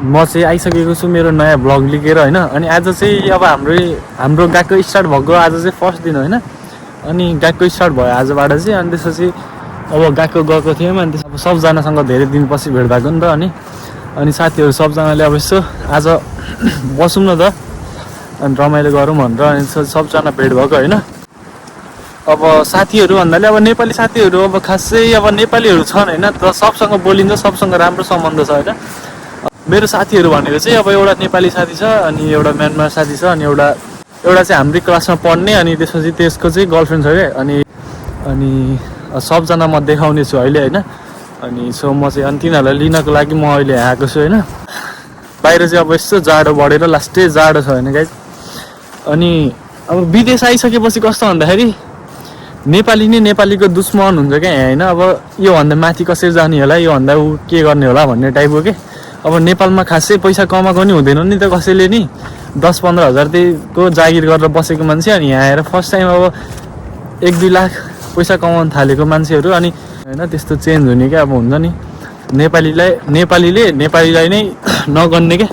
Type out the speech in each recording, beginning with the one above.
म चाहिँ आइसकेको छु मेरो नयाँ भ्लग लिएर होइन। अनि आज चाहिँ अब हाम्रो गएको स्टार्ट भएको आज चाहिँ फर्स्ट दिन होइन। अनि गएको स्टार्ट भयो आजबाट चाहिँ। अनि त्यसपछि अब गएको थियौँ। अनि अब सबजनासँग धेरै दिनपछि भेट भएको नि त। अनि साथीहरू सबजनाले अब यसो आज बसौँ न त अनि रमाइलो गरौँ भनेर अनि सबजना भेट भएको होइन। अब साथीहरू भन्नाले अब नेपाली साथीहरू अब खासै अब नेपालीहरू छन् होइन। तर सबसँग बोलिन्छ, सबसँग राम्रो सम्बन्ध छ होइन। मेरो साथीहरू भनेको चाहिँ अब एउटा नेपाली साथी छ, अनि एउटा म्यानमार साथी छ, अनि एउटा चाहिँ हाम्रै क्लासमा पढ्ने, अनि त्यसपछि त्यसको चाहिँ गर्लफ्रेन्ड छ क्या। अनि सबजना म देखाउने छु अहिले होइन। अनि सो म चाहिँ अनि तिनीहरूलाई लिनको लागि म अहिले आएको छु होइन। बाहिर चाहिँ अब यस्तो जाडो बढेर लास्टै जाडो छ होइन गाइस। अनि अब विदेश आइसकेपछि कस्तो भन्दाखेरि नेपाली नै नेपालीको दुश्मन हुन्छ क्या यहाँ होइन। अब योभन्दा माथि कसरी जाने होला, योभन्दा ऊ के गर्ने होला भन्ने टाइपको के। अब नेपालमा खासै पैसा कमाएको नि हुँदैन नि त कसैले नि। 10-15 हजारको जागिर गरेर बसेको मान्छे अनि यहाँ आएर फर्स्ट टाइम अब 1-2 लाख पैसा कमाउन थालेको मान्छेहरू अनि होइन त्यस्तो चेन्ज हुने क्या। अब हुन्छ नि नेपालीले नै नगर्ने क्या,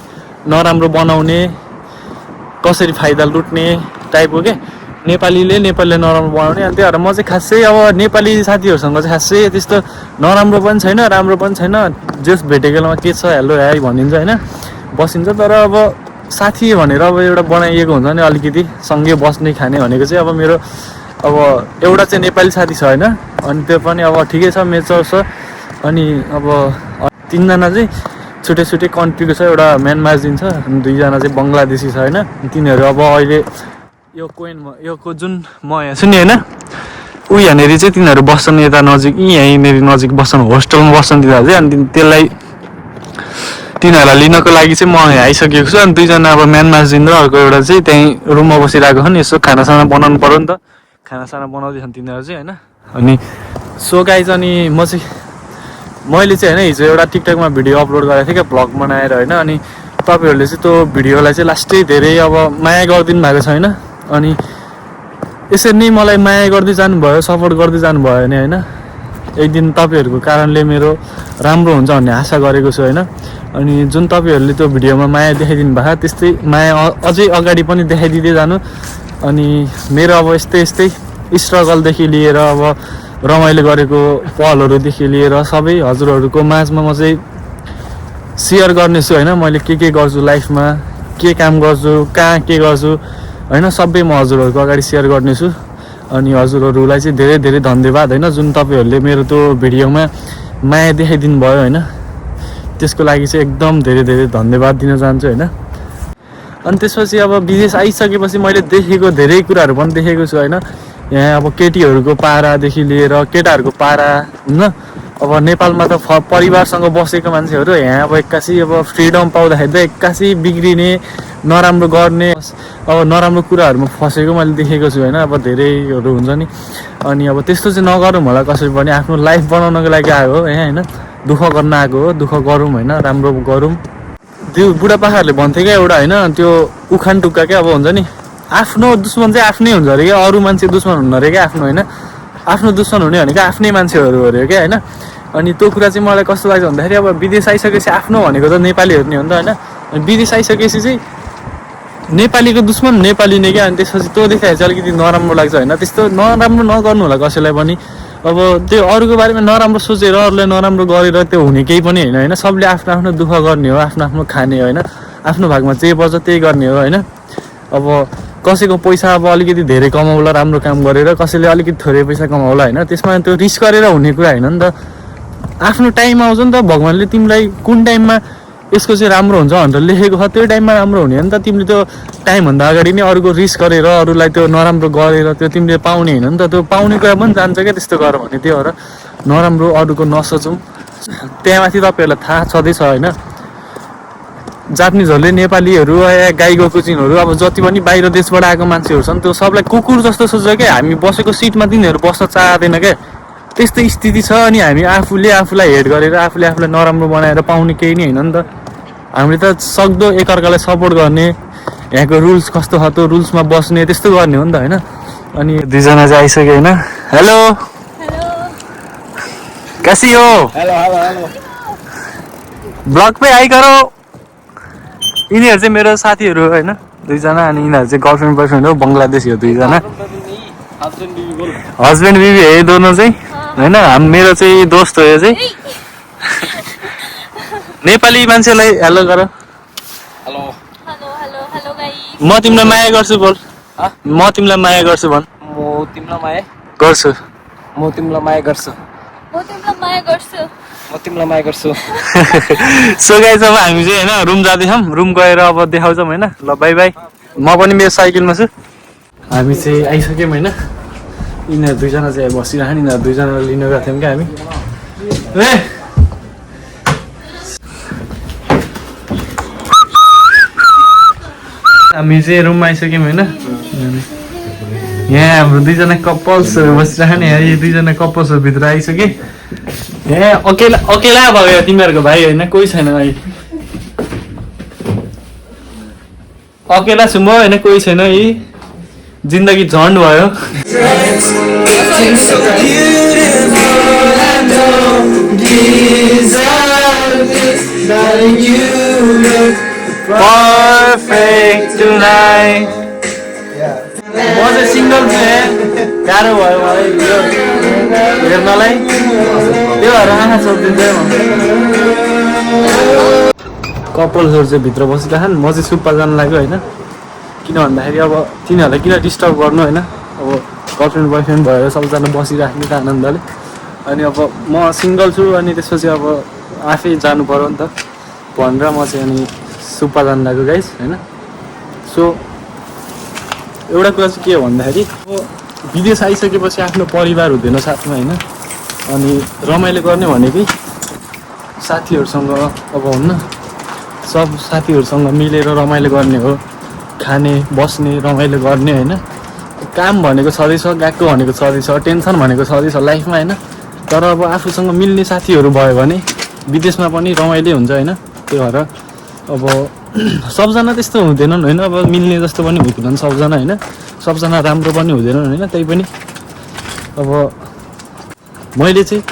नराम्रो बनाउने, कसरी फाइदा लुट्ने टाइपको के। नेपालीले नराम्रो बनाउने। अनि त्यही भएर म चाहिँ खासै अब नेपाली साथीहरूसँग चाहिँ खासै त्यस्तो नराम्रो पनि छैन, राम्रो पनि छैन। जस भेटेको बेलामा के छ हेलो हाई भनिन्छ होइन, बसिन्छ। तर अब साथी भनेर अब एउटा बनाइएको हुन्छ नि अलिकति सँगै बस्ने खाने भनेको चाहिँ अब मेरो अब एउटा चाहिँ नेपाली साथी छ होइन। अनि त्यो पनि अब ठिकै छ, मेच्योर छ। अनि अब 3 जना चाहिँ छुट्टै कन्ट्रीको छ, एउटा म्यानमारजिन छ, अनि 2 जना चाहिँ बङ्गलादेशी छ होइन। तिनीहरू अब अहिले यो जुन म यहाँ छु नि होइन, ऊ यहाँनिर चाहिँ तिनीहरू बस्छन् यता नजिक, यहीँनिर नजिक बस्छन्, होस्टेलमा बस्छन् तिनीहरू चाहिँ। अनि तिनीहरूलाई लिनको लागि चाहिँ म यहाँ आइसकेको छु। अनि 2 जना अब म्यानमारजिन र अर्को एउटा चाहिँ त्यहीँ रुममा बसिरहेको छन्। यसो खानासाना बनाउनु पऱ्यो नि त, खानासाना बनाउँदैछन् तिनीहरू चाहिँ होइन। अनि सो गाइज अनि मैले चाहिँ होइन हिजो एउटा टिकटकमा भिडियो अपलोड गरेको थिएँ क्या, भ्लग बनाएर होइन। अनि तपाईँहरूले चाहिँ त्यो भिडियोलाई चाहिँ लास्टै धेरै अब माया गरिदिनु भएको छ होइन। अनि यसरी नै मलाई माया गर्दै जानुभयो, सपोर्ट गर्दै जानुभयो भने होइन, एक दिन तपाईँहरूको कारणले मेरो राम्रो हुन्छ भन्ने आशा गरेको छु होइन। अनि जुन तपाईँहरूले त्यो भिडियोमा माया देखाइदिनु भएको त्यस्तै माया अझै अगाडि पनि देखाइदिँदै जानु। अनि मेरो अब यस्तै स्ट्रगलदेखि लिएर अब रमाइलो गरेको पलहरूदेखि लिएर सबै हजुरहरूको माझमा म चाहिँ सेयर गर्नेछु होइन। मैले के गर्छु लाइफमा, के काम गर्छु, कहाँ के गर्छु होइन, सबै म हजुरहरूको अगाडि सेयर गर्नेछु। अनि हजुरहरूलाई चाहिँ धेरै धन्यवाद होइन, जुन तपाईँहरूले मेरो त्यो भिडियोमा माया देखाइदिनु भयो होइन, त्यसको लागि चाहिँ एकदम धेरै धन्यवाद दिन चाहन्छु होइन। अनि त्यसपछि अब विदेश आइसकेपछि मैले देखेको धेरै कुराहरू पनि देखेको छु होइन। यहाँ अब केटीहरूको पारादेखि लिएर केटाहरूको पारा होइन। अब नेपालमा त परिवारसँग बसेको मान्छेहरू यहाँ अब एक्कासी अब फ्रिडम पाउँदाखेरि त एक्कासी बिग्रिने, नराम्रो गर्ने, अब नराम्रो कुराहरूमा फसेको मैले देखेको छु होइन। अब धेरैहरू हुन्छ नि। अनि अब त्यस्तो चाहिँ नगरौँ होला कसरी पनि, आफ्नो लाइफ बनाउनको लागि आएको हो यहाँ होइन, दुःख गर्न आएको हो, दुःख गरौँ होइन, राम्रो गरौँ। त्यो बुढापाकाहरूले भन्थे क्या एउटा होइन, त्यो उखान टुक्का क्या अब हुन्छ नि, आफ्नो दुश्मन चाहिँ आफ्नै हुन्छ अरे क्या, अरू मान्छे दुश्मन हुनु अरे क्या आफ्नो होइन। आफ्नो दुश्मन हुने भनेको आफ्नै मान्छेहरू अरे क्या होइन। अनि त्यो कुरा चाहिँ मलाई कस्तो लाग्छ भन्दाखेरि अब विदेश आइसकेपछि आफ्नो भनेको त नेपालीहरू नै हो नि त होइन। अनि विदेश आइसकेपछि चाहिँ नेपालीको दुश्मन नेपाली नै क्या। अनि त्यसपछि त्यो देखाएर चाहिँ अलिकति नराम्रो लाग्छ होइन। त्यस्तो नराम्रो नगर्नु होला कसैलाई पनि। अब त्यो अरूको बारेमा नराम्रो सोचेर अरूलाई नराम्रो गरेर त्यो हुने केही पनि होइन। सबले आफ्नो दुःख गर्ने हो, आफ्नो खाने होइन, आफ्नो भागमा जे पर्छ त्यही गर्ने हो होइन। अब कसैको पैसा अब अलिकति धेरै कमाउला राम्रो काम गरेर, कसैले अलिकति थोरै पैसा कमाउला होइन, त्यसमा त्यो रिस्क गरेर हुने कुरा होइन नि त। आफ्नो टाइम आउँछ नि त, भगवान्ले तिमीलाई कुन टाइममा यसको चाहिँ राम्रो हुन्छ भनेर लेखेको छ त्यो टाइममा राम्रो हुने हो नि त। तिमीले त्यो टाइमभन्दा अगाडि नै अरूको रिस्क गरेर अरूलाई त्यो नराम्रो गरेर त्यो तिमीले पाउने होइन नि त। त्यो पाउने कुरा पनि जान्छ क्या त्यस्तो गर भने। त्यो भएर नराम्रो अरूको नसोचौँ। त्यहाँमाथि तपाईँहरूलाई थाहा छँदैछ होइन, जापानिजहरूले नेपालीहरू या गाई गोकुचिनहरू अब जति पनि बाहिर देशबाट आएको मान्छेहरू छन् त्यो सबलाई कुकुर जस्तो सोच्छ क्या। हामी बसेको सिटमा तिनीहरू बस्न चाहँदैन क्या, त्यस्तो स्थिति छ। अनि हामी आफूलाई हेड गरेर आफूलाई नराम्रो बनाएर पाउने केही नै होइन नि त। हामीले त सक्दो एकअर्कालाई सपोर्ट गर्ने, यहाँको रुल्स कस्तो छ त्यो रुल्समा बस्ने, त्यस्तो गर्ने हो नि त होइन। अनि 2 जना चाहिँ आइसक्यो होइन। हेलो कैसी हो? हेलो ब्लॉग पे आई करो। यिनीहरू चाहिँ मेरो साथीहरू हो होइन, दुईजना। अनि यिनीहरू चाहिँ गर्लफ्रेन्ड बोयफ्रेन्ड हो, बङ्गलादेशी हो दुईजना। हस्बेन्ड बिबी है दोनों चाहिँ होइन। मेरो चाहिँ दोस्त हो यो चाहिँ। नेपाली मान्छेलाई हेलो गर। Hello hello hello hello guys. म तिमीलाई माया गर्छु बोल। म तिमीलाई माया गर्छु भन्। म तिमीलाई माया गर्छु। म तिमीलाई माया गर्छु म तिमीलाई माया गर्छु। म तिमीलाई माया गर्छु। सो गाइस अब हामी चाहिँ होइन रुम जाँदैछौँ। रुम गएर अब देखाउँछौँ होइन। ल बाई बाई। म पनि मेरो साइकलमा छु। हामी चाहिँ आइसक्यौँ होइन। यिनीहरू दुईजना चाहिँ बसिरहन्। यिनीहरू दुईजनालाई लिन गएको थियौँ क्या हामी। ए हामी चाहिँ रुममा आइसक्यौँ होइन। यहाँ हाम्रो दुईजना कपल्सहरू बसिरहन्। यहाँ यो दुईजना कपल्सहरू भित्र आइसके। यहाँ अकेला अकेला भयो तिमीहरूको भाइ होइन, कोही छैन अहिले। अकेला छु म होइन, कोही छैन। यी जिन्दगी झन्ड भयो। Perfect tonight. म चाहिँ सिङ्गल छु यहाँ। गाह्रो भयो मलाई यो हेर्नलाई। त्यो भएर आँखा सोधिदिन्छ कपल्सहरू चाहिँ भित्र बसिरहन्। म चाहिँ सुप्पा जानु लाग्यो होइन। किन भन्दाखेरि अब तिनीहरूलाई किन डिस्टर्ब गर्नु होइन। अब गर्लफ्रेन्ड बोयफ्रेन्ड भएर सबैजना बसिराख्ने त आनन्दले। अनि अब म सिङ्गल छु। अनि त्यसपछि अब आफै जानु पऱ्यो नि त भनेर म चाहिँ अनि सुप्पा जानु लाग्यो गाइस होइन। सो एउटा कुरा चाहिँ के हो भन्दाखेरि अब विदेश आइसकेपछि आफ्नो परिवार हुँदैन साथमा होइन। अनि रमाइलो गर्ने भनेकै साथीहरूसँग अब हुन्न, सब साथीहरूसँग मिलेर रमाइलो गर्ने हो। खाने बस्ने रमाइलो गर्ने होइन। काम भनेको छँदैछ, गएको भनेको छँदैछ, टेन्सन भनेको छँदैछ लाइफमा होइन। तर अब आफूसँग मिल्ने साथीहरू भयो भने विदेशमा पनि रमाइलो हुन्छ होइन। त्यही भएर अब सबजना त्यस्तो हुँदैनन् होइन। अब मिल्ने जस्तो पनि हुँदैनन् सबजना होइन। सबजना राम्रो पनि हुँदैनन् होइन। त्यही पनि अब मैले चाहिँ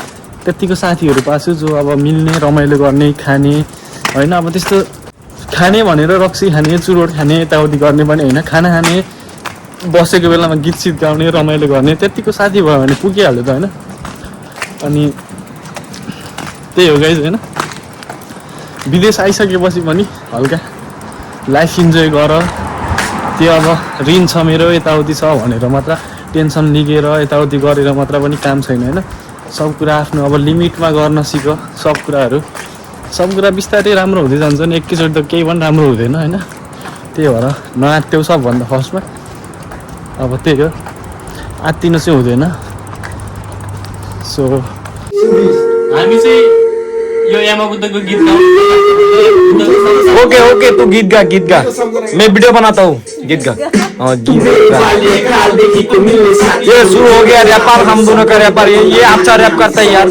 त्यत्तिको साथीहरू पाएको छु जो अब मिल्ने रमाइलो गर्ने खाने होइन। अब त्यस्तो खाने भनेर रक्सी खाने चुरोट खाने यताउति गर्ने पनि होइन। खाना खाने बसेको बेलामा गीत सित गाउने रमाइलो गर्ने त्यत्तिको साथी भयो भने पुगिहाल्यो त होइन। अनि त्यही हो गाइस होइन। विदेश आइसकेपछि पनि हल्का लाइफ इन्जोय गर। त्यो अब ऋण छ मेरो यताउति छ भनेर मात्र टेन्सन लिएर यताउति गरेर मात्र पनि काम छैन होइन। सब कुरा आफ्नो अब लिमिटमा गर्न सिक। सब कुरा बिस्तारै राम्रो हुँदै जान्छ नि। एकैचोटि त केही पनि राम्रो हुँदैन होइन। त्यही भएर नआत्त्यौ सबभन्दा फर्स्टमा। अब त्यही हो, आत्तिनु चाहिँ हुँदैन। सो हामी चाहिँ यो यामा बुद्धको गीत गाउँ। ओके ओके तू गीत गा मैं वीडियो बनाता हूँ। गीत गा गीत गा। ये शुरू हो गया रैपर, हम दोनों का रैपर। ये अच्छा रैप करता है यार।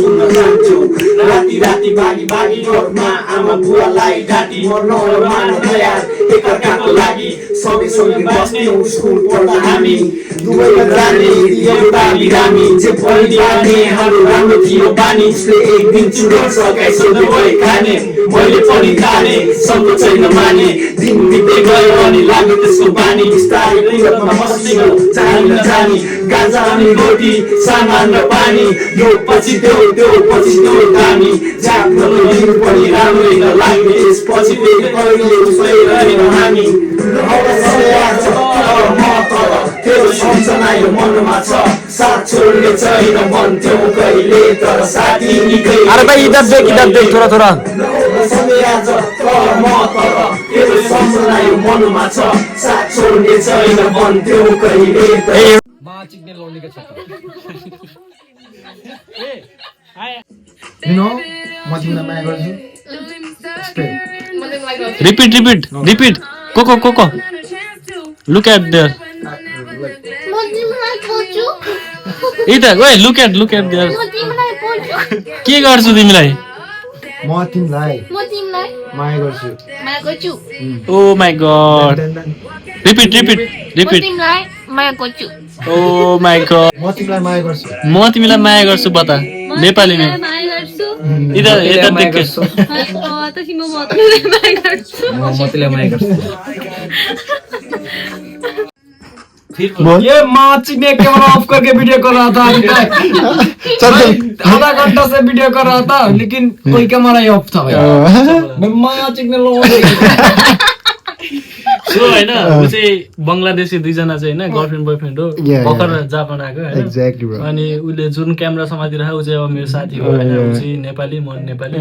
मैले पनि खाने सम्म छैन माने दिन बित्दै गयो अनि लाग्यो त्यसको बानी बिस्तारै पूर्वमा मसिनो जानी नजानी गाजा अनि रोटी सामान र पानी यो पछि त्यो पछि त्यो दामी जाग्न दिन पनि राम्रै नलाग्ने त्यसपछि फेरि कहिले उसैरहेन हामी तेरो सम्झना यो मनमा छ साथ छोड्ने छैन मन त्यो कहिले तर साथी निकै। अरे भाई इधर देख थोड़ा थोड़ा। तेरो सम्झना यो मनमा छ साथ छोड्ने छैन मन त्यो कहिले तर माचिक्ने लौलीका छ। You know, म तिमीलाई माया गर्छु। Repeat. Coco. Look at there. म तिमीलाई बोल्छु। इधर ओए look at there. म तिमीलाई बोल्छु। के गर्छु तिमीलाई? म तिमीलाई माया गर्छु। Oh my god. Repeat. म तिमीलाई माया गर्छु। Oh my god. म तिमीलाई माया गर्छु। म तिमीलाई माया गर्छु बता नेपालीमा। माया गर्छु। यता देख私ももう前が मतिलाई माया गर्छु बोल। ये माँ चिकने कैमरा ऑफ करके वीडियो कर रहा था अभी तक भाई, आधा घंटा से वीडियो कर रहा था लेकिन कोई कैमरा ही ऑफ था भाई मैं माँ चिकने लोगों सो हैन उ चाहिँ बंगलादेशी दुईजना चाहिँ हैन गर्लफ्रेन्ड बोयफ्रेन्ड हो भर्खर जापान आएको हैन Exactly, bro. अनि उले जुन क्यामेरा समातिरहेको ऊ चाहिँ अब मेरो साथी हो हैन ऊ चाहिँ नेपाली म नेपाली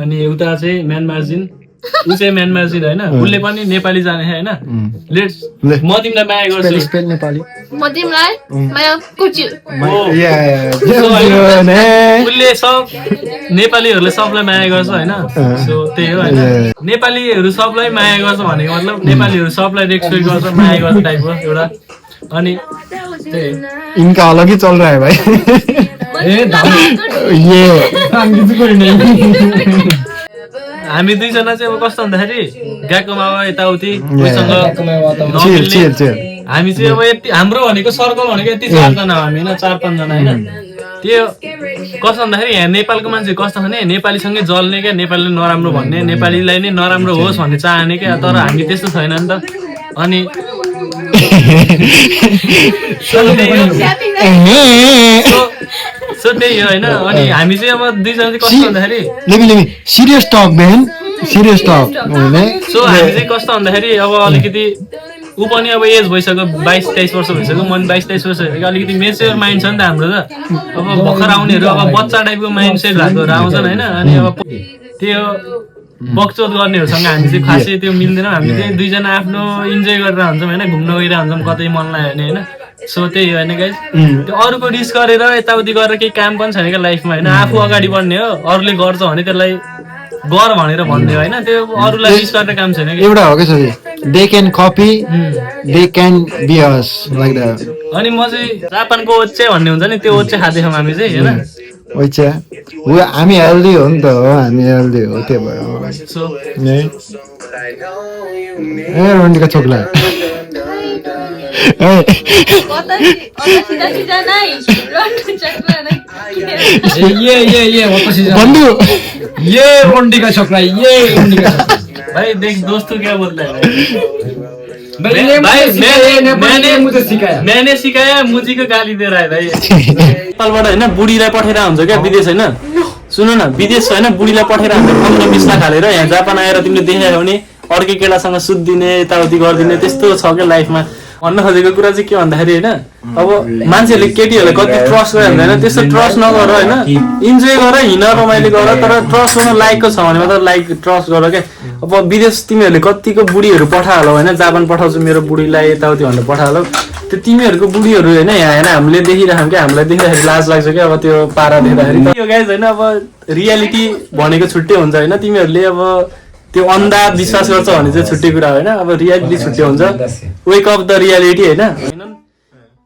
अनि उता चाहिँ म्यानमारजिन ऊ चाहिँ म्यानमारजिन हैन उले पनि नेपाली जाने हैन लेट्स म तिमीलाई माया गर्छु Spell Nepali. म तिमीलाई माया गर्छु उले सब नेपालीहरुले सबलाई माया गर्छ हैन सो त्यही हो हैन नेपालीहरु सबलाई माया गर्छ भनेको मतलब नेपालीहरु सबलाई रेस्पेक्ट गर्छ माया गर्छ टाइपको एउटा अनि त्यही इनका अलग ही चल रहा है भाई ये हामी दुईजना चाहिँ अब कस्तो भन्दाखेरि ग्याकोमा यताउति कोहीसँग चिल चिल चिल हामी चाहिँ अब यति हाम्रो भनेको सर्कल भनेको यति 4 जना हो हामी हैन 4-5 जना हैन त्यो कस्तो भन्दाखेरि यहाँ नेपालको मान्छे कस्तो भने नेपालीसँगै जल्ने क्या नेपालीले नराम्रो भन्ने नेपालीलाई नै नराम्रो होस् भन्ने चाहने क्या तर हामी त्यस्तो छैन नि त अनि सो त्यही हो हैन अनि हामी चाहिँ अब दुईजना चाहिँ कस्तो भन्दाखेरि let me serious talk man serious talk so हामी चाहिँ कस्तो भन्दाखेरि अब अलिकति ऊ पनि अब एज भइसक्यो 22-23 वर्ष भइसक्यो म 22-23 वर्ष भइसक्यो अलिकति मेच्योर माइन्ड छ नि त हाम्रो त अब भर्खर आउनेहरू अब बच्चा टाइपको माइन्ड सेट भएकोहरू आउँछन् हैन अनि अब त्यो बकचोद गर्नेहरूसँग हामी चाहिँ खासै त्यो मिल्दैन हामी चाहिँ दुईजना आफ्नो इन्जोय गरेर हुन्छौँ हैन घुम्न गइरहेको हुन्छौँ कतै मन लाग्यो भने हैन सो त्यही हो हैन गाइस त्यो अरूको रिस्क गरेर यताउति गरेर केही काम पनि छैन क्या लाइफमा हैन आफू अगाडि बढ्ने हो अरूले गर्छ भने त्यसलाई गर भनेर भन्ने हो हैन त्यो अरूलाई रिस्क गर्ने काम छैन कि एउटा हो के सबै they can copy they can be us like that अनि म चाहिँ जापानको ओचे भन्ने हुन्छ नि त्यो ओचे खाँदै छौँ हामी चाहिँ हैन ओइचा उ हामी हेल्दी हो नि त हो हामी हेल्दी हो त्यो भएर सो ए रोन्डीका छोकला ए ये बन्धु ये रोंडी का छोकरा ये रोंडी का छोकरा भाई देख दोस्तों क्या बोलता है मैंने मुझे सिकाया मैंने सिकाया मुझी को गाली दे रहा है भाइ नेपालबाट हैन बुढीलाई पठेर हुन्छ क्या विदेश हैन सुन न विदेश हैन बुढीलाई पठेर हुन्छ 15-20 लाख हालेर यहाँ जापान आएर तिमीले देखायो भने अर्कै केटासँग सुत्दिने यताउति गर्दिने त्यस्तो छ क्या लाइफमा भन्न खोजेको कुरा चाहिँ के भन्दाखेरि हैन अब मान्छेहरूले केटीहरूले कति ट्रस्ट गरे भन्दैन त्यस्तो ट्रस्ट नगर हैन इन्जोय गर हिँड रमाइलो गर तर ट्रस्ट गर्न लायकको छ भने मात्र लाइक ट्रस्ट गर के अब विदेश तिमीहरूले कतिको बुढीहरू पठाहालौ हैन जापान पठाउँछु मेरो बुढीलाई यताउति भनेर पठाहालौ त्यो तिमीहरूको बुढीहरू हैन यहाँ हैन हामीले देखिराखौँ क्या हामीलाई देख्दाखेरि लाज लाग्छ क्या अब त्यो पारा देख्दाखेरि यो गाइज हैन अब रियालिटी भनेको छुट्टै हुन्छ हैन तिमीहरूले अब त्यो अन्धा विश्वास गर्छ भने चाहिँ छुट्टै कुरा होइन अब रियालिटी छुट्टै हुन्छ वेक अफ द रियालिटी होइन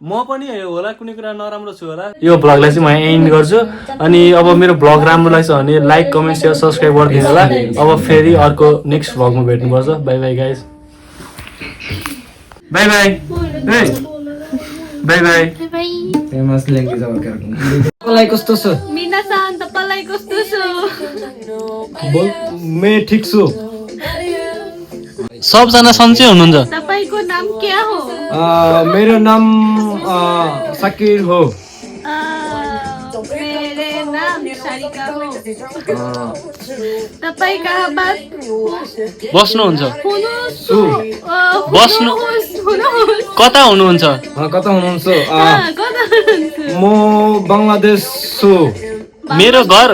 म पनि होला कुनै कुरा नराम्रो छु होला यो भ्लगलाई चाहिँ म एन्ड गर्छु अनि अब मेरो भ्लग राम्रो लाग्छ भने लाइक कमेन्ट सेयर सब्सक्राइब गरिदिनु होला अब फेरि अर्को नेक्स्ट भ्लगमा भेट्नुपर्छ bye bye guys bye bye bye bye famous language अब तपाईँलाई कस्तो छ मिनासान तपाईलाई कस्तो छ बोल मैं ठीक छु सबजना सन्चै हुनुहुन्छ तपाईको नाम के हो मेरो नाम सकिर हो मेरे नाम सारिका हो तपाई कहाँ बात बस्नुहुन्छ छु बस्नु कता हुनुहुन्छ कता हुनुहुन्छ कता हुनुहुन्छ म बङ्गलादेश छु मेरो घर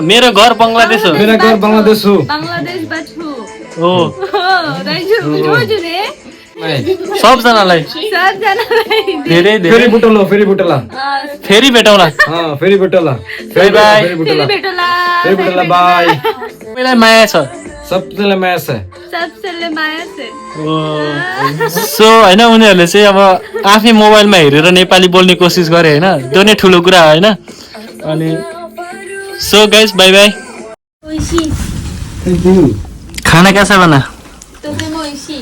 बङ्गलादेश हो मेरो घर बङ्गलादेश हो बङ्गलादेशबाट छु हो दाइजु रोजु रे सबजनालाई धेरै धेरै फेरि बुटोला फेरि बुटोला फेरि भेटौँला फेरि बुटोला बाई बाई फेरि बुटोला बेटोला फेरि बुटोला बाई मलाई माया छ सबैलाई माया छ सबैले माया छ सो हैन उनीहरूले चाहिँ अब आफै मोबाइलमा हेरेर नेपाली बोल्ने कोसिस गरे हैन त्यो नै ठुलो कुरा हो हैन अनि so guys by by thank you खाना कैसा बना तो मैं मोइशी